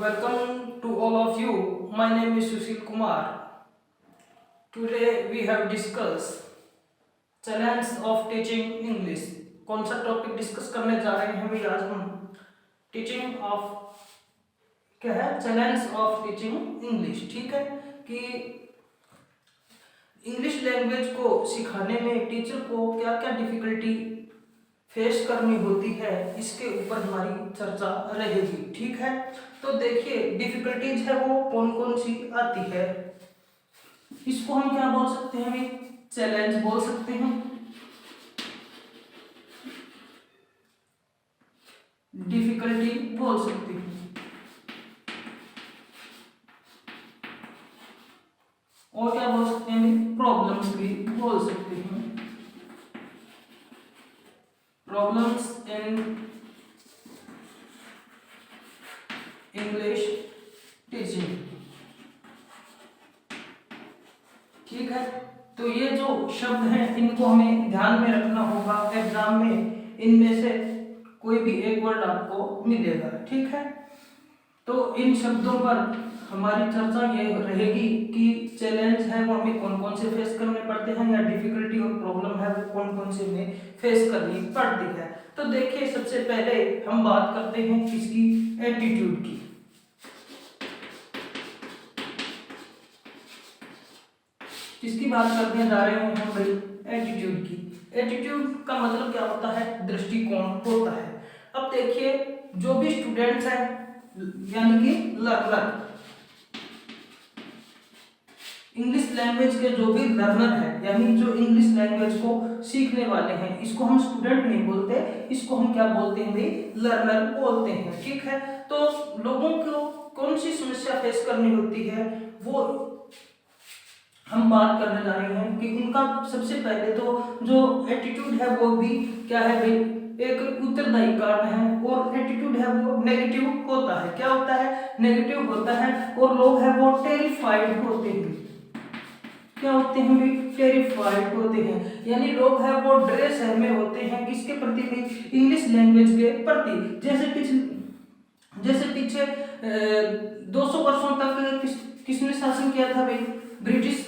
Welcome to all of you. My name is Sushil Kumar. Today we have discussed challenge of teaching English. कौन सा topic discuss करने जा रहे हैं भाई आज हम? टीचिंग ऑफ क्या है? Challenge of teaching English. ठीक है कि इंग्लिश लैंग्वेज को सिखाने में टीचर को क्या क्या डिफिकल्टी फेस करनी होती है, इसके ऊपर हमारी चर्चा रहेगी। ठीक है, तो देखिए डिफिकल्टीज है वो कौन कौन सी आती है। इसको हम क्या बोल सकते हैं भाई? चैलेंज बोल सकते हैं, डिफिकल्टी बोल सकते हैं, और क्या बोल सकते हैं भाई? प्रॉब्लम्स भी बोल सकते हैं। Problems in English teaching. ठीक है, तो ये जो शब्द हैं इनको हमें ध्यान में रखना होगा। एग्जाम में इनमें से कोई भी एक वर्ड आपको मिलेगा। ठीक है, तो इन शब्दों पर हमारी चर्चा ये रहेगी कि चैलेंज है वो हमें कौन कौन से फेस करने पड़ते हैं, या डिफिकल्टी और प्रॉब्लम है वो कौन कौन से हमें फेस करनी पड़ती है। तो देखिए सबसे पहले हम बात करते हैं किसकी? एटीट्यूड की। किसकी बात करने जा रहे हैं हम भाई? एटीट्यूड की। एटीट्यूड का मतलब क्या होता है? दृष्टिकोण होता है। अब देखिए जो भी स्टूडेंट्स हैं यानी कि लर्नर, इंग्लिश लैंग्वेज के जो भी लर्नर है यानी जो इंग्लिश लैंग्वेज को सीखने वाले हैं, इसको हम स्टूडेंट नहीं बोलते, इसको हम क्या बोलते हैं भाई? लर्नर बोलते हैं। ठीक है, तो लोगों को कौन सी समस्या फेस करनी होती है वो हम बात करने जा रहे हैं कि उनका सबसे पहले तो जो एटीट्यूड है वो भी क्या है भाई? एक उत्तरदायी कारण है, और एटीट्यूड है वो नेगेटिव होता है। क्या होता है? नेगेटिव होता है, और लोग है वो टेरिफाइड होते हैं। क्या होते हैं भाई? टेरिफाइड होते हैं, यानी लोग है वो डरे सहमे होते हैं किसके प्रति भी? इंग्लिश लैंग्वेज के प्रति। जैसे पीछे 200 वर्षों तक किसने शासन किया था भाई? ब्रिटिश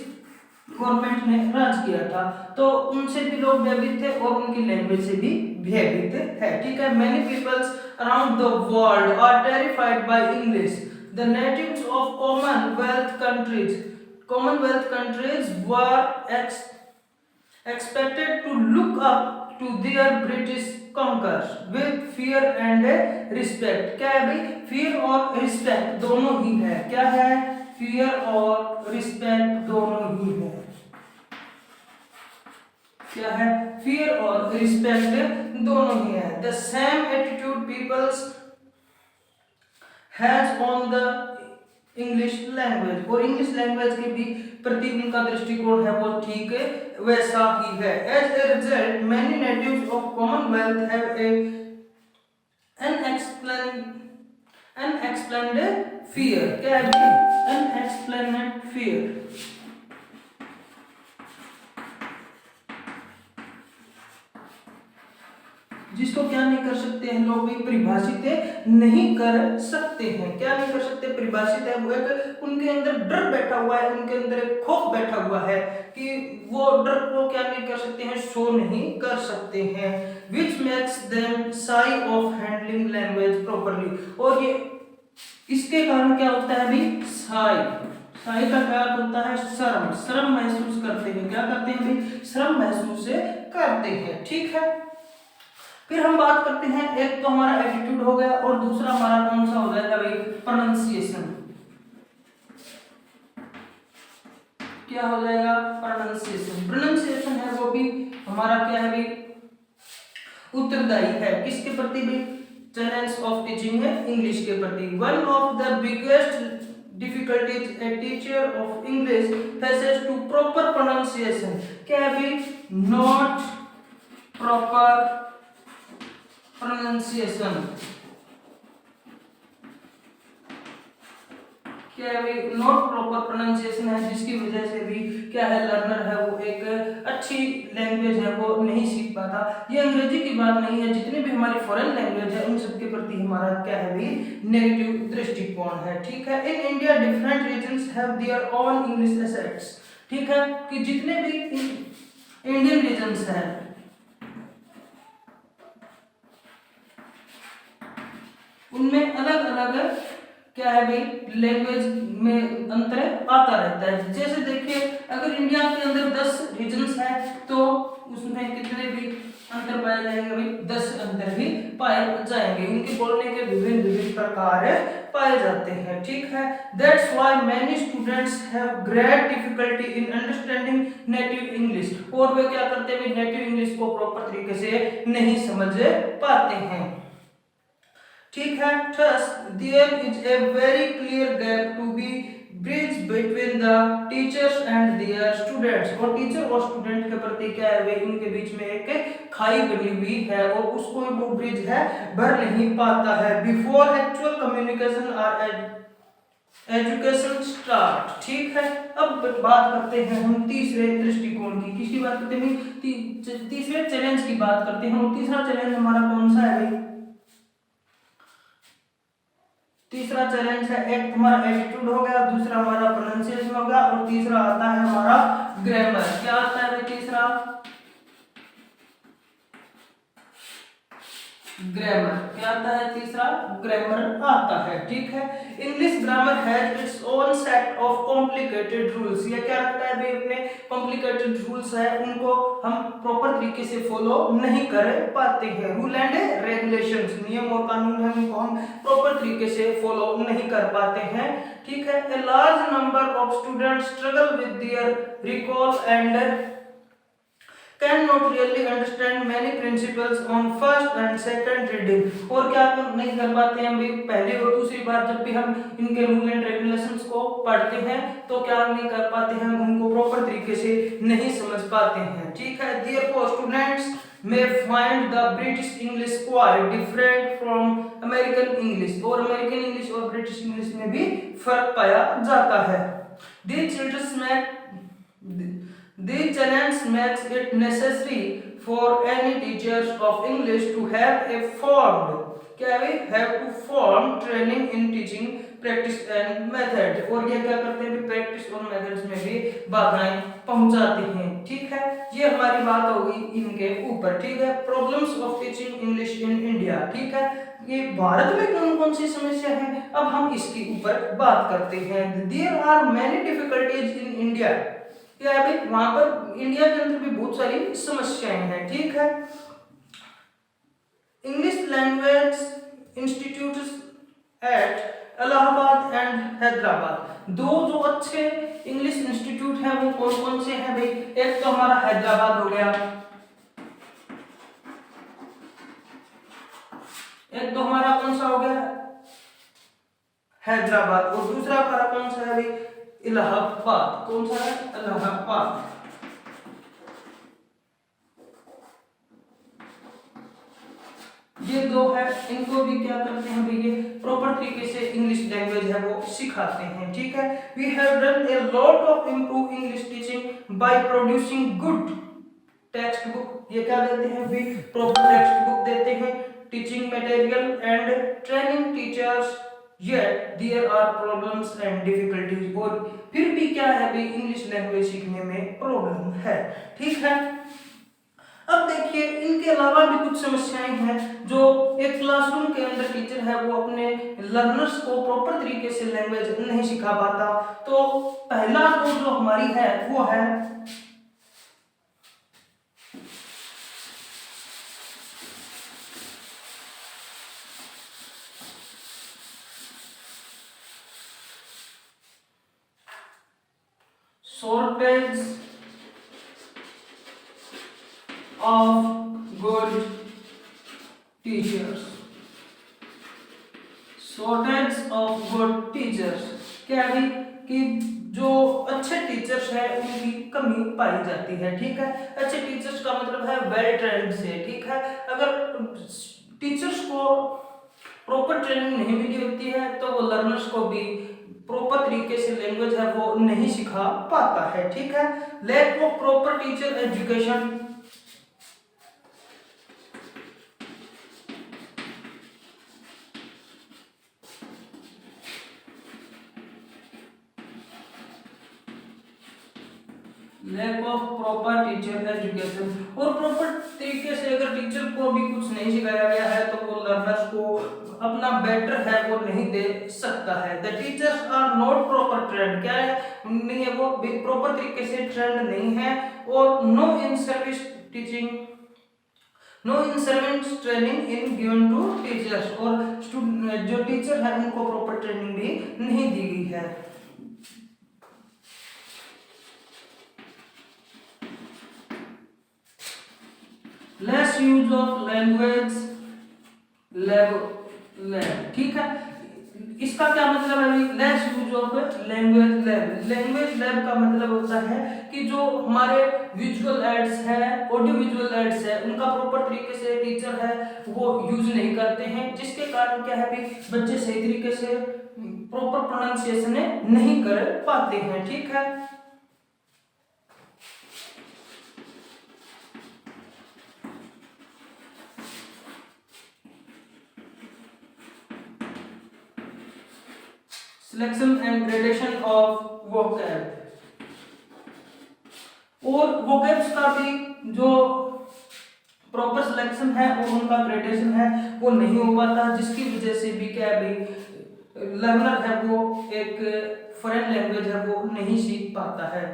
गवर्नमेंट ने राज किया था, तो उनसे भी लोग भयभीत थे और उनकी लैंग्वेज से भी भयभीत है। ठीक है, many peoples around the world are terrified by English. The natives of Commonwealth countries were expected to look up to their British conquerors with fear and respect। क्या है भाई? fear और respect दोनों ही है। क्या है? fear और respect दोनों ही है। क्या है? fear और respect दोनों ही है। The same attitude peoples has on the English language, और इंग्लिश लैंग्वेज के भी प्रति उनका दृष्टिकोण है वो ठीक वैसा ही है। As a result many natives of Commonwealth have unexplained fear. क्या है? अनएक्सप्लेन्ड फियर, जिसको क्या नहीं कर सकते हैं लोग भी? परिभाषित नहीं कर सकते हैं। क्या नहीं कर सकते? परिभाषित है वो एक उनके अंदर डर बैठा हुआ है, उनके अंदर एक खौफ बैठा हुआ है कि वो डर को क्या नहीं कर सकते हैं? शो नहीं कर सकते हैं। विच मेक्स देम शाई ऑफ हैंडलिंग लैंग्वेज प्रॉपरली। और ये इसके कारण क्या होता है भाई? शाई का क्या होता है? शर्म महसूस करते हैं। क्या करते हैं भाई? शर्म महसूस करते हैं। ठीक है, फिर हम बात करते हैं, एक तो हमारा एटीट्यूड हो गया और दूसरा हमारा कौन सा हो जाएगा भाई? प्रोनाउंसिएशन। क्या हो जाएगा? प्रोनाउंसिएशन। प्रोनाउंसिएशन है वो भी हमारा क्या है भाई? उत्तरदायी है किसके प्रति भाई? चैलेंज ऑफ टीचिंग है इंग्लिश के प्रति। One of the biggest difficulties a teacher of English faces to proper pronunciation. क्या है भाई? Not proper pronunciation. क्या है भाई? नॉट प्रॉपर प्रोनाउंसिएशन है, जिसकी वजह से भी क्या है? लर्नर है वो एक अच्छी लैंग्वेज है वो नहीं सीख पाता। ये अंग्रेजी की बात नहीं है, जितनी भी हमारी फॉरेन लैंग्वेज है उन सबके प्रति हमारा क्या है भाई, नेगेटिव दृष्टिकोण है। ठीक है, in India different regions have their own English assets. ठीक है, कि जितने भी इंडियन रीजन्स हैं उनमें अलग अलग क्या है भाई, लैंग्वेज में अंतर आता रहता है। जैसे देखिए, अगर इंडिया के अंदर 10 रीजन्स हैं तो उसमें कितने भी अंतर पाए जाएंगे भाई, 10 अंतर भी पाए जाएंगे, उनके बोलने के विभिन्न विभिन्न प्रकार पाए जाते हैं। ठीक है, that's why many students have great difficulty in understanding native English. और वे क्या करते हैं, नेटिव इंग्लिश को प्रॉपर तरीके से नहीं समझ पाते हैं। ठीक है, thus there is a very clear gap to be bridged between the teachers and their students। और टीचर और स्टूडेंट के प्रति क्या है वे, उनके बीच में एक खाई बनी हुई है और उसको वो ब्रिज है भर नहीं पाता है। बिफोर एक्चुअल कम्युनिकेशन और एजुकेशन स्टार्ट। ठीक है, अब बात करते हैं हम तीसरे दृष्टिकोण की। किसकी बात करते हैं, तीसरे चैलेंज की बात करते हैं। और तीसरा चैलेंज हमारा कौन सा है भाई, तीसरा चैलेंज है, एक हमारा एटीट्यूड हो गया, दूसरा हमारा प्रोनाउंसिएशन हो गया और तीसरा आता है हमारा ग्रामर। क्या आता है तीसरा, ग्रामर। क्या आता है तीसरा, ग्रामर आता है। ठीक है, English grammar has its own set of complicated rules. ये क्या रखता है भाई, अपने कॉम्प्लिकेटेड रूल्स है उनको हम प्रॉपर तरीके से फॉलो नहीं कर पाते हैं। रूल एंड रेगुलेशंस, नियम और कानून है उनको हम प्रॉपर तरीके से फॉलो नहीं कर पाते हैं। ठीक है, a large number of students struggle with their recall and cannot really understand many principles on first and second reading। और क्या नहीं कर पाते हैं भाई, पहली और दूसरी बार जब भी हम इनके रूल एंड रेगुलेशंस को पढ़ते हैं तो क्या नहीं कर पाते हैं, उनको प्रॉपर तरीके से नहीं समझ पाते हैं। ठीक है, therefore students may find the British English quite different from American English। और अमेरिकन इंग्लिश और ब्रिटिश इंग्लिश में भी फर्क पाया जाता है। These challenge makes it necessary for any teachers of English to have a formed training in teaching practice and method। और ये क्या करते हैं, प्रैक्टिस और मेथड्स में भी बाधाएं पहुंचाते हैं। ठीक है, ये हमारी बात होगी इनके ऊपर। ठीक है, problems of teaching English in India. ठीक है, ये भारत में कौन कौन सी समस्या है, अब हम इसके ऊपर बात करते हैं। There are many difficulties in India. क्या है भाई, वहां पर इंडिया के अंदर भी बहुत सारी समस्याएं हैं। ठीक है, English language institutes at Allahabad and Hyderabad. दो जो अच्छे इंग्लिश इंस्टीट्यूट हैं वो कौन कौन से हैं भाई, एक तो हमारा हैदराबाद हो गया, एक तो हमारा कौन सा हो गया हैदराबाद, और दूसरा हमारा कौन सा है भाई, इलाहाबाद। कौन सा है, इलाहाबाद। ये दो है, इनको भी क्या करते हैं भाई, ये प्रॉपर तरीके से इंग्लिश लैंग्वेज है वो सिखाते हैं। ठीक है, we have done a lot of improve English teaching by producing good text book. ये क्या देते हैं भाई, प्रॉपर टेक्स्ट बुक देते हैं, teaching material and training teachers, yet there are problems and difficulties। और फिर भी क्या है भाई, इंग्लिश लैंग्वेज सीखने में प्रॉब्लम है। ठीक है, अब देखिए इनके अलावा भी कुछ समस्याएं हैं जो एक क्लासरूम के अंदर टीचर है वो अपने लर्नर्स को प्रॉपर तरीके से लैंग्वेज नहीं सिखा पाता। तो पहला तो जो हमारी है वो है shortage of good teachers। Shortage of good teachers क्या है कि जो अच्छे टीचर्स हैं उनकी कमी पाई जाती है। ठीक है, अच्छे टीचर्स का मतलब है वेल ट्रेंड से। ठीक है, अगर टीचर्स को प्रॉपर ट्रेनिंग नहीं मिली होती है तो वो लर्नर्स को भी प्रॉपर तरीके से लैंग्वेज है वो नहीं सिखा पाता है। ठीक है, lack of proper teacher education, lack of proper teacher education, और प्रॉपर तरीके से अगर टीचर को भी कुछ नहीं सिखाया गया है तो वो लर्नर्स को अपना बेटर है वो नहीं दे सकता है। The teachers are not proper trained, क्या है नहीं है वो प्रॉपर तरीके से ट्रेंड नहीं है, और no in service teaching, no in service training in given to teachers, और जो टीचर है उनको प्रॉपर ट्रेनिंग भी नहीं दी गई है। Less use of language lab, ठीक है, इसका क्या मतलब है? Less use of language lab, language lab का मतलब होता है कि जो हमारे विजुअल एड्स है, ऑडियो विजुअल एड्स है, उनका प्रॉपर तरीके से टीचर है वो यूज नहीं करते हैं, जिसके कारण क्या है भी बच्चे सही तरीके से प्रॉपर प्रोनाउंसिएशन नहीं कर पाते हैं। ठीक है, selection and gradation of vocab, और वोकैब्स का भी जो प्रॉपर सिलेक्शन है और उनका ग्रेडेशन है वो नहीं हो पाता, जिसकी वजह से भी क्या है भी लर्नर है वो एक फॉरेन लैंग्वेज है वो नहीं सीख पाता है।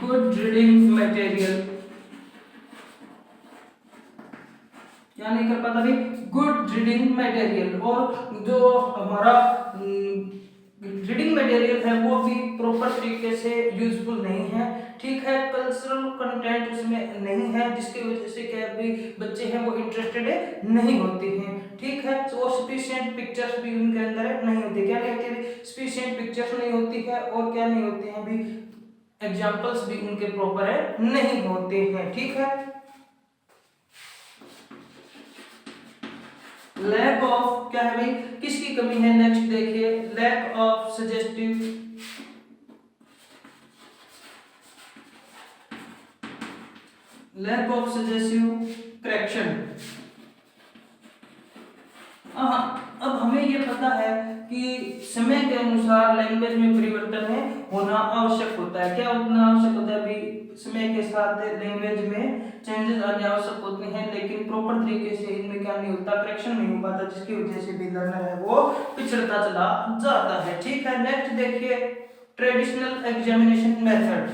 गुड रीडिंग मटेरियल, क्या नहीं कर पाता भाई? गुड रीडिंग मटेरियल, और जो हमारा रीडिंग मटेरियल है वो भी प्रॉपर तरीके से यूजफुल नहीं है। ठीक है, कल्चरल कंटेंट उसमें नहीं है, जिसकी वजह से क्या भी बच्चे हैं वो इंटरेस्टेड नहीं होते हैं। ठीक है, तो सफिशिएंट पिक्चर्स भी उनके अंदर नहीं होती, क्या नहीं होती? सफिशिएंट पिक्चर्स नहीं होती है, और क्या नहीं होते हैं भी एग्जाम्पल्स भी उनके प्रॉपर है नहीं होते हैं। ठीक है, लैक ऑफ क्या है भाई, किसकी कमी है? नेक्स्ट देखिए, lack of suggestive, lack of suggestive correction. अब हमें ये पता है कि समय के अनुसार लैंग्वेज में परिवर्तन है होना आवश्यक होता है। क्या होना आवश्यक होता है भी? समय के साथ लैंग्वेज में चेंजेस आने आवश्यक होते हैं, लेकिन प्रॉपर तरीके से इनमें क्या नहीं होता, करेक्शन नहीं हो पाता, जिसकी वजह से भी लर्नर है वो पिछड़ता चला जाता है। ठीक है, नेक्स्ट देखिए, traditional examination method.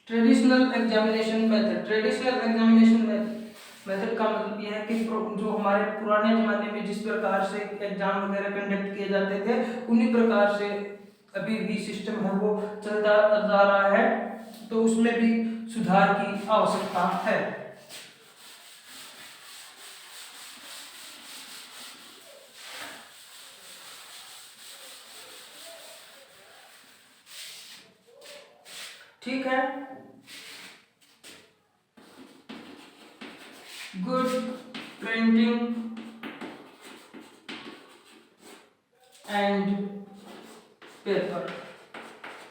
Traditional examination method, traditional examination method का मतलब यह है कि जो हमारे पुराने जमाने में जिस प्रकार से एग्जाम वगैरह कंडक्ट किए जाते थे उन्हीं प्रकार से अभी भी सिस्टम है वो चलता जा रहा है, तो उसमें भी सुधार की आवश्यकता है। ठीक है, गुड प्रिंटिंग एंड पेपर,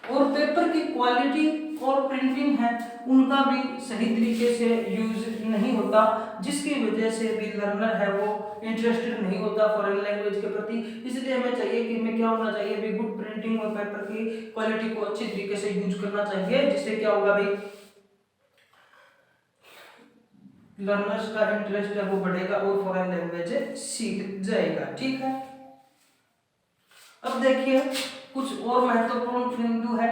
और पेपर की क्वालिटी और प्रिंटिंग है उनका भी सही तरीके से यूज नहीं होता, जिसकी वजह से भी लर्नर है वो इंटरेस्टेड नहीं होता फॉरेन लैंग्वेज के प्रति। इसलिए हमें चाहिए कि हमें क्या होना चाहिए भी, गुड प्रिंटिंग और पेपर की क्वालिटी को अच्छी तरीके से यूज करना चाहिए, जिससे क्या होगा भाई लर्नर्स का इंटरेस्ट है वो बढ़ेगा और फॉरेन लैंग्वेज सीख जाएगा। ठीक है, अब देखिए कुछ और महत्वपूर्ण बिंदु है,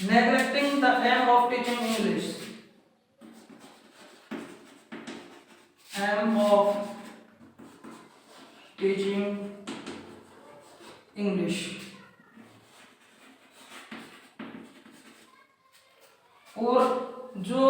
neglecting the aim of teaching English, aim of teaching English, और जो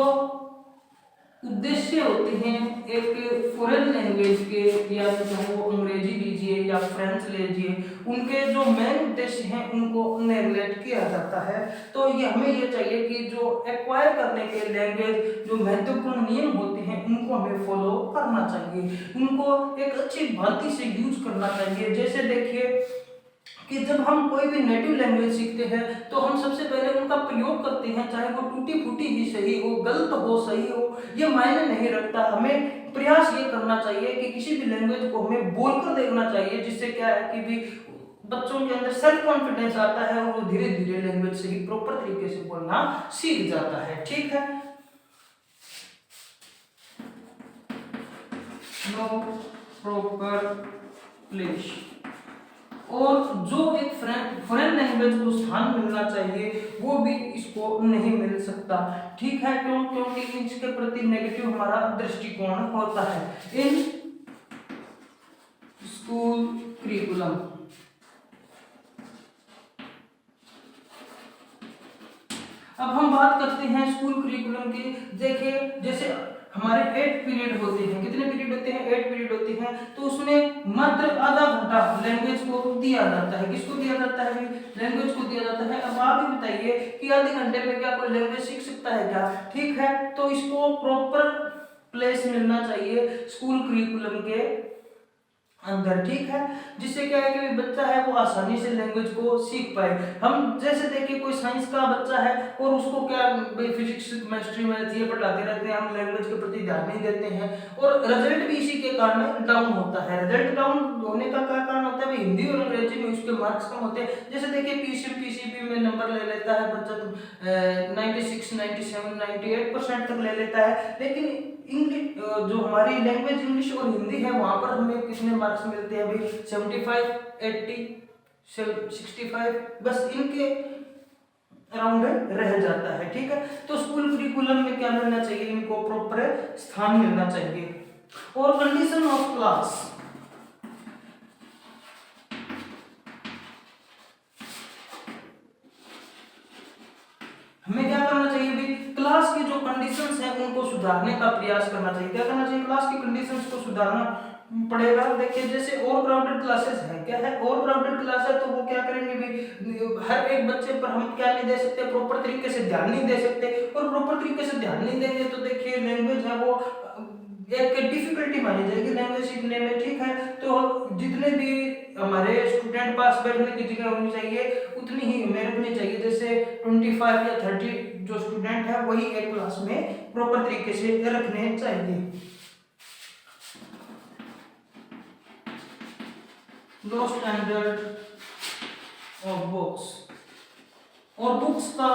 लैंग्वेज के, या तो वो अंग्रेजी लीजिए या फ्रेंच लीजिए, उनके जो मेन उद्देश्य हैं उनको नेगलेक्ट किया जाता है। तो ये हमें ये चाहिए कि जो एक्वायर करने के लैंग्वेज जो महत्वपूर्ण नियम होते हैं उनको हमें फॉलो करना चाहिए, उनको एक अच्छी भांति से यूज करना चाहिए। जैसे देखिए कि जब हम कोई भी नेटिव लैंग्वेज सीखते हैं तो हम सबसे पहले उनका प्रयोग करते हैं, चाहे वो टूटी फूटी ही सही हो, गलत हो, सही हो, ये मायने नहीं रखता। हमें प्रयास ये करना चाहिए कि किसी भी लैंग्वेज को हमें बोलकर देखना चाहिए, जिससे क्या है कि भी बच्चों के अंदर सेल्फ कॉन्फिडेंस आता है और वो धीरे धीरे लैंग्वेज से ही प्रॉपर तरीके से बोलना सीख जाता है। ठीक है, नो प्रॉपर प्लेस, और जो एक फॉरेन लैंग्वेज को स्थान मिलना चाहिए वो भी इसको नहीं मिल सकता। ठीक है, क्यों? क्योंकि इसके प्रति नेगेटिव हमारा दृष्टिकोण होता है। इन स्कूल करिकुलम, अब हम बात करते हैं स्कूल करिकुलम की। देखिए जैसे हमारे 8 पीरियड होते हैं, कितने पीरियड होते हैं? 8 पीरियड होते हैं। तो उसमें मात्र आधा घंटा लैंग्वेज को दिया जाता है। किसको दिया जाता है? लैंग्वेज को दिया जाता है। अब आप ही बताइए कि आधे घंटे में क्या कोई लैंग्वेज सीख सकता है क्या? ठीक है, तो इसको प्रॉपर प्लेस मिलना चाहिए स्कूल करिकुलम के अंदर। ठीक है, जिससे क्या है कि बच्चा है वो आसानी से लैंग्वेज को सीख पाए। हम जैसे देखिए कोई साइंस का बच्चा है और उसको क्या फिजिक्स केमिस्ट्री मैथ ये पढ़ाते रहते हैं, हम लैंग्वेज के प्रति ध्यान नहीं देते हैं और रिजल्ट भी इसी के कारण डाउन होता है। रिजल्ट डाउन होने का क्या कारण होता है? हिंदी और अंग्रेजी में उसके मार्क्स कम होते हैं। जैसे देखिए पीसीपी में नंबर ले लेता है बच्चा 96, 97, 98% तक ले लेता है, लेकिन इंग्लिश जो हमारी लैंग्वेज इंग्लिश और हिंदी है वहां पर हमें कितने मार्क्स मिलते हैं अभी? 75, 80, 65, बस इनके अराउंड रह जाता है। ठीक है, तो स्कूल करिकुलम में क्या मिलना चाहिए? इनको प्रॉपर स्थान मिलना चाहिए। और कंडीशन ऑफ क्लास, हमें क्या करना चाहिए भी? क्लास की जो कंडीशंस हैं उनको सुधारने का प्रयास करना चाहिए। क्या करना चाहिए? क्लास की कंडीशंस को सुधारना पड़ेगा। देखिए जैसे ओवर क्राउडेड क्लासेस है, क्या है? ओवर क्राउडेड क्लास है तो वो क्या करेंगे भी? हर एक बच्चे पर हम क्या नहीं दे सकते? प्रॉपर तरीके से ध्यान नहीं दे सकते, और प्रॉपर तरीके से ध्यान नहीं देंगे तो देखिए लैंग्वेज है वो एक डिफिकल्टी मानी जाएगी लैंग्वेज सीखने में। ठीक है, तो जितने भी हमारे स्टूडेंट पास बैठने की जगह होनी चाहिए उतनी ही हमें रखनी चाहिए। जैसे 25 या 30 जो स्टूडेंट है वही एक क्लास में प्रॉपर तरीके से रखने चाहिए। लो स्टैंडर्ड ऑफ बुक्स, और बुक्स का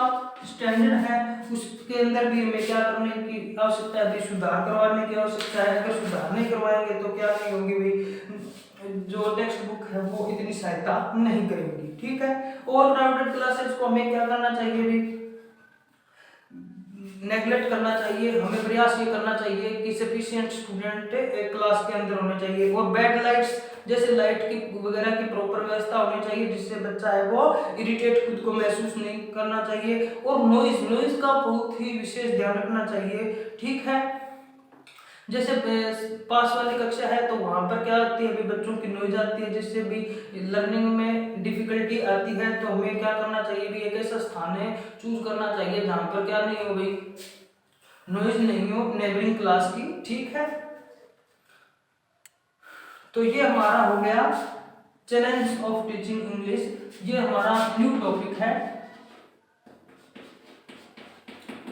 स्टैंडर्ड है उसके अंदर भी हमें क्या करने की आवश्यकता है? सुधार करवाने की आवश्यकता है। अगर सुधार नहीं करवाएंगे तो क्या नहीं होगी भाई? जो टेक्स्ट बुक है वो इतनी सहायता नहीं करेंगी। ठीक है, और क्राउडेड क्लासेस को हमें क्या करना चाहिए भी? नेगलेक्ट करना चाहिए। हमें प्रयास ये करना चाहिए कि सफिशिएंट स्टूडेंट एक क्लास के अंदर होने चाहिए। और बैड लाइट्स, जैसे लाइट की वगैरह की प्रॉपर व्यवस्था होनी चाहिए जिससे बच्चा है वो इरिटेट खुद को महसूस नहीं करना चाहिए। और नॉइज का बहुत ही विशेष ध्यान रखना चाहिए। ठीक है, जैसे पास वाली कक्षा है तो वहां पर क्या आती है भी? बच्चों की नॉइज आती है जिससे भी लर्निंग में डिफिकल्टी आती है। तो हमें क्या करना चाहिए भी? एक ऐसा स्थान है चूज करना चाहिए जहां पर क्या नहीं हो भाई? नॉइज नहीं हो, नेबरिंग क्लास की। ठीक है, तो ये हमारा हो गया चैलेंज ऑफ टीचिंग इंग्लिश, ये हमारा न्यू टॉपिक है।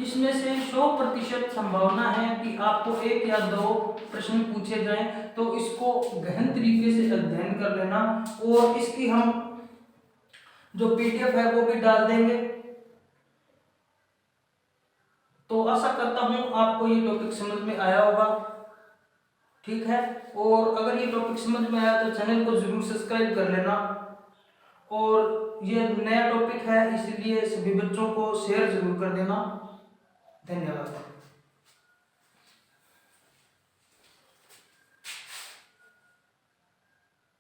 इसमें से 100% संभावना है कि आपको 1 या 2 प्रश्न पूछे जाएं, तो इसको गहन तरीके से अध्ययन कर लेना। और इसकी हम जो पीडीएफ है वो भी डाल देंगे। तो आशा करता हूं आपको ये टॉपिक समझ में आया होगा। ठीक है, और अगर ये टॉपिक समझ में आया तो चैनल को जरूर सब्सक्राइब कर लेना। और ये नया टॉपिक है इसलिए सभी बच्चों को शेयर जरूर कर देना। धन्यवाद।